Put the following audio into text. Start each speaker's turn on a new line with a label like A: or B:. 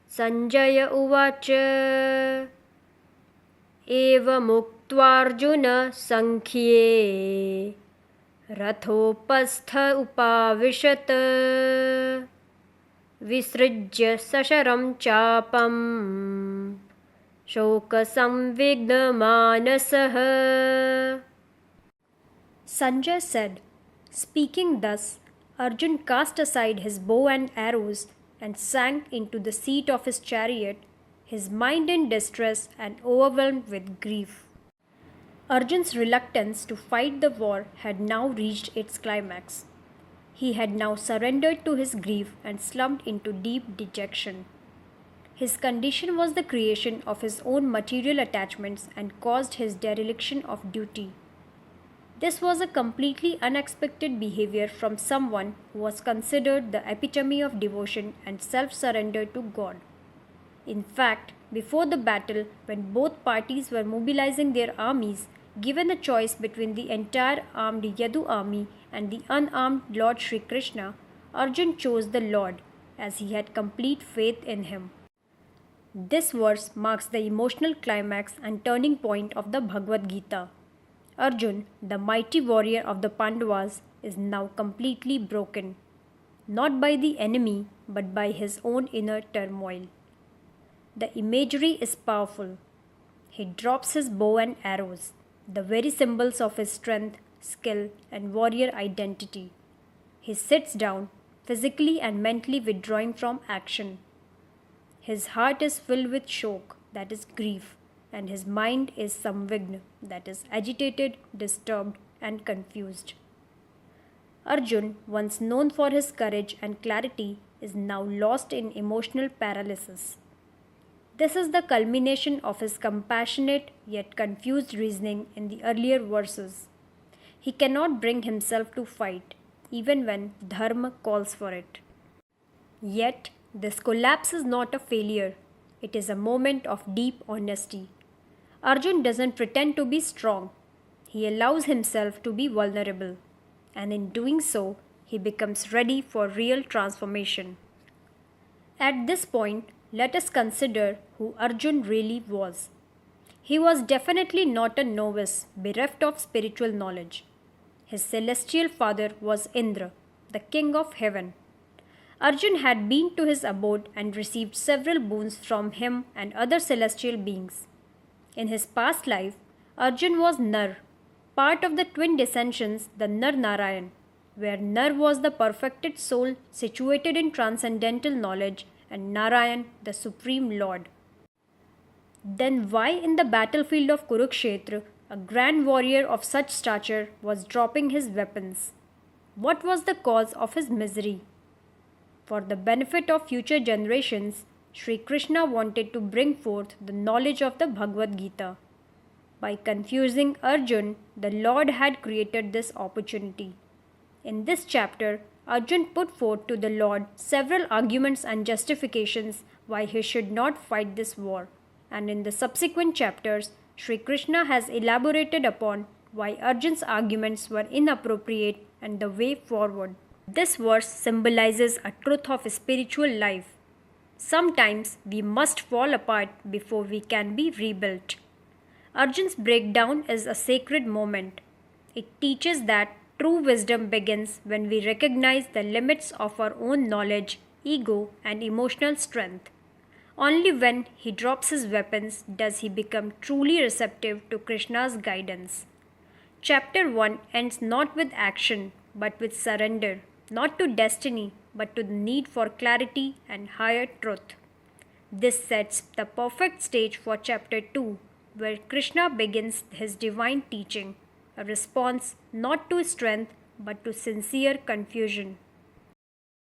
A: Sanjaya Uvacha Evamuktvarjuna Sankhye Rathopastha Upavishat Visrujya Sasharam Chapam Shokasamvignamanasah. Sanjay said, speaking thus, Arjun cast aside his bow and arrows and sank into the seat of his chariot, his mind in distress and overwhelmed with grief. Arjun's reluctance to fight the war had now reached its climax. He had now surrendered to his grief and slumped into deep dejection. His condition was the creation of his own material attachments and caused his dereliction of duty. This was a completely unexpected behavior from someone who was considered the epitome of devotion and self-surrender to God. In fact, before the battle, when both parties were mobilizing their armies, given a choice between the entire armed Yadu army and the unarmed Lord Sri Krishna, Arjun chose the Lord, as he had complete faith in him. This verse marks the emotional climax and turning point of the Bhagavad Gita. Arjun, the mighty warrior of the Pandavas, is now completely broken, not by the enemy but by his own inner turmoil. The imagery is powerful. He drops his bow and arrows, the very symbols of his strength, skill, and warrior identity. He sits down, physically and mentally withdrawing from action. His heart is filled with shok, that is grief, and his mind is samvigna, that is agitated, disturbed, and confused. Arjun, once known for his courage and clarity, is now lost in emotional paralysis. This is the culmination of his compassionate yet confused reasoning in the earlier verses. He cannot bring himself to fight, even when dharma calls for it. Yet, this collapse is not a failure. It is a moment of deep honesty. Arjun doesn't pretend to be strong. He allows himself to be vulnerable. And in doing so, he becomes ready for real transformation. At this point, let us consider who Arjun really was. He was definitely not a novice bereft of spiritual knowledge. His celestial father was Indra, the king of heaven. Arjun had been to his abode and received several boons from him and other celestial beings. In his past life, Arjun was Nar, part of the twin descensions, the Nar Narayan, where Nar was the perfected soul situated in transcendental knowledge and Narayan the Supreme Lord. Then why in the battlefield of Kurukshetra a grand warrior of such stature was dropping his weapons? What was the cause of his misery? For the benefit of future generations, Sri Krishna wanted to bring forth the knowledge of the Bhagavad Gita. By confusing Arjun, the Lord had created this opportunity. In this chapter, Arjun put forth to the Lord several arguments and justifications why he should not fight this war. And in the subsequent chapters, Sri Krishna has elaborated upon why Arjun's arguments were inappropriate and the way forward. This verse symbolizes a truth of spiritual life. Sometimes we must fall apart before we can be rebuilt. Arjun's breakdown is a sacred moment. It teaches that true wisdom begins when we recognize the limits of our own knowledge, ego, and emotional strength. Only when he drops his weapons does he become truly receptive to Krishna's guidance. Chapter 1 ends not with action but with surrender, not to destiny but to the need for clarity and higher truth. This sets the perfect stage for Chapter 2, where Krishna begins his divine teaching, a response not to strength but to sincere confusion.